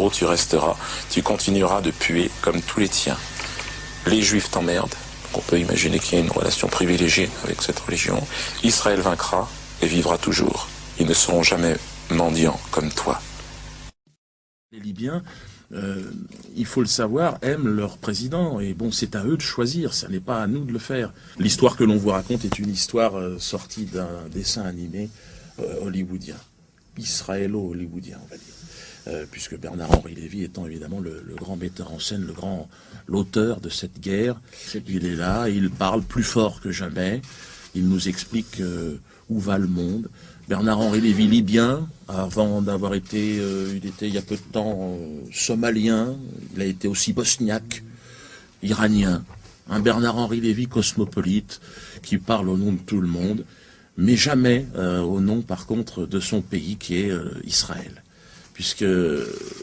jour tu resteras, tu continueras de puer comme tous les tiens. Les Juifs t'emmerdent, on peut imaginer qu'il y a une relation privilégiée avec cette religion. Israël vaincra et vivra toujours. Ils ne seront jamais mendiants comme toi. Les Libyens, il faut le savoir, aiment leur président. Et bon, c'est à eux de choisir, ça n'est pas à nous de le faire. L'histoire que l'on vous raconte est une histoire sortie d'un dessin animé hollywoodien. Israélo-hollywoodien, on va dire. Puisque Bernard-Henri Lévy étant évidemment le grand metteur en scène, l'auteur de cette guerre. Il est là, il parle plus fort que jamais. Il nous explique où va le monde. Bernard-Henri Lévy, libyen, avant d'avoir été, il était il y a peu de temps somalien, il a été aussi bosniaque, iranien. Un Bernard-Henri Lévy cosmopolite qui parle au nom de tout le monde, mais jamais au nom, par contre, de son pays qui est Israël. Puisque,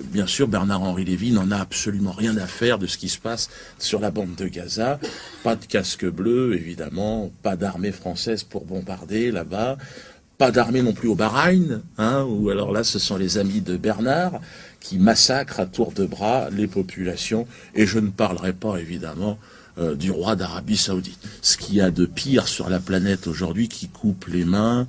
bien sûr, Bernard-Henri Lévy n'en a absolument rien à faire de ce qui se passe sur la bande de Gaza. Pas de casque bleu, évidemment, pas d'armée française pour bombarder là-bas, pas d'armée non plus au Bahreïn, où alors là, ce sont les amis de Bernard qui massacrent à tour de bras les populations. Et je ne parlerai pas, évidemment, du roi d'Arabie Saoudite. Ce qu'il y a de pire sur la planète aujourd'hui, qui coupe les mains.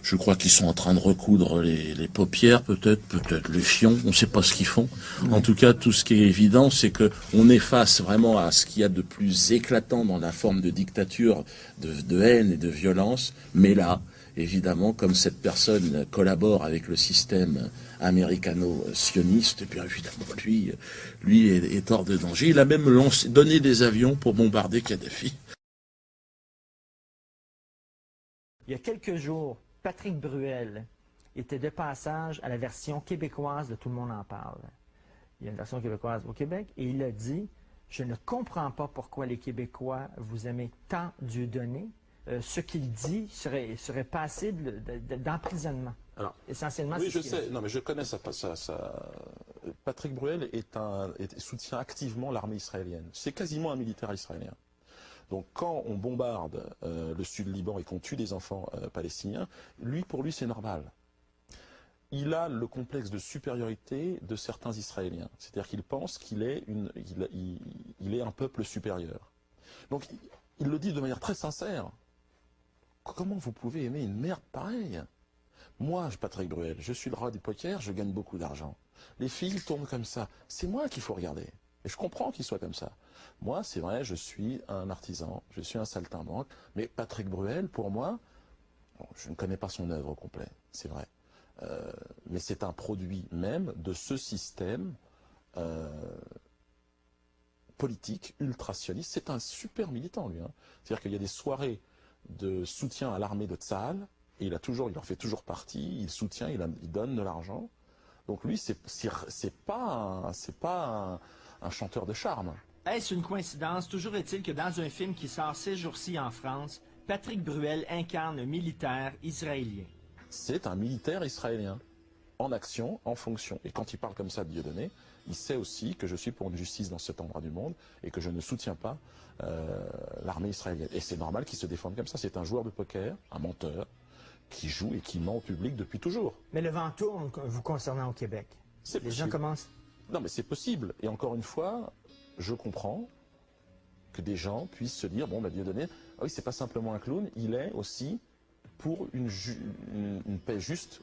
Je crois qu'ils sont en train de recoudre les paupières, peut-être les fions, on ne sait pas ce qu'ils font. En tout cas, tout ce qui est évident, c'est qu'on est face vraiment à ce qu'il y a de plus éclatant dans la forme de dictature, de haine et de violence. Mais là, évidemment, comme cette personne collabore avec le système américano-sioniste, et bien évidemment, lui est hors de danger. Il a même donné des avions pour bombarder Kadhafi. Il y a quelques jours, Patrick Bruel était de passage à la version québécoise de Tout le monde en parle. Il y a une version québécoise au Québec et il a dit « Je ne comprends pas pourquoi les Québécois vous aimez tant Dieudonné. Ce qu'il dit serait passible d'emprisonnement. » Essentiellement, oui, je sais. Non, mais je connais ça. Patrick Bruel soutient activement l'armée israélienne. C'est quasiment un militaire israélien. Donc quand on bombarde le sud Liban et qu'on tue des enfants palestiniens, pour lui c'est normal. Il a le complexe de supériorité de certains Israéliens. C'est-à-dire qu'il pense qu'il est, il est un peuple supérieur. Donc il le dit de manière très sincère. Comment vous pouvez aimer une merde pareille? Moi, Patrick Bruel, je suis le roi du poker, je gagne beaucoup d'argent. Les filles tournent comme ça. C'est moi qu'il faut regarder. Et je comprends qu'il soit comme ça. Moi, c'est vrai, je suis un artisan, je suis un saltimbanque, mais Patrick Bruel, pour moi, bon, je ne connais pas son œuvre au complet, c'est vrai. Mais c'est un produit même de ce système politique ultra-sioniste. C'est un super militant, lui. C'est-à-dire qu'il y a des soirées de soutien à l'armée de Tsahal, et il en fait toujours partie, il soutient, il donne de l'argent. Donc lui, c'est pas un chanteur de charme. Est-ce une coïncidence? Toujours est-il que dans un film qui sort ces jours-ci en France, Patrick Bruel incarne un militaire israélien. C'est un militaire israélien, en action, en fonction. Et quand il parle comme ça de Dieudonné, il sait aussi que je suis pour une justice dans cet endroit du monde et que je ne soutiens pas l'armée israélienne. Et c'est normal qu'il se défende comme ça. C'est un joueur de poker, un menteur, qui joue et qui ment au public depuis toujours. Mais le vent tourne vous concernant au Québec. Les gens commencent... Non, mais c'est possible. Et encore une fois, je comprends que des gens puissent se dire, bon, bah, Dieudonné, ah oui, c'est pas simplement un clown, il est aussi pour une paix juste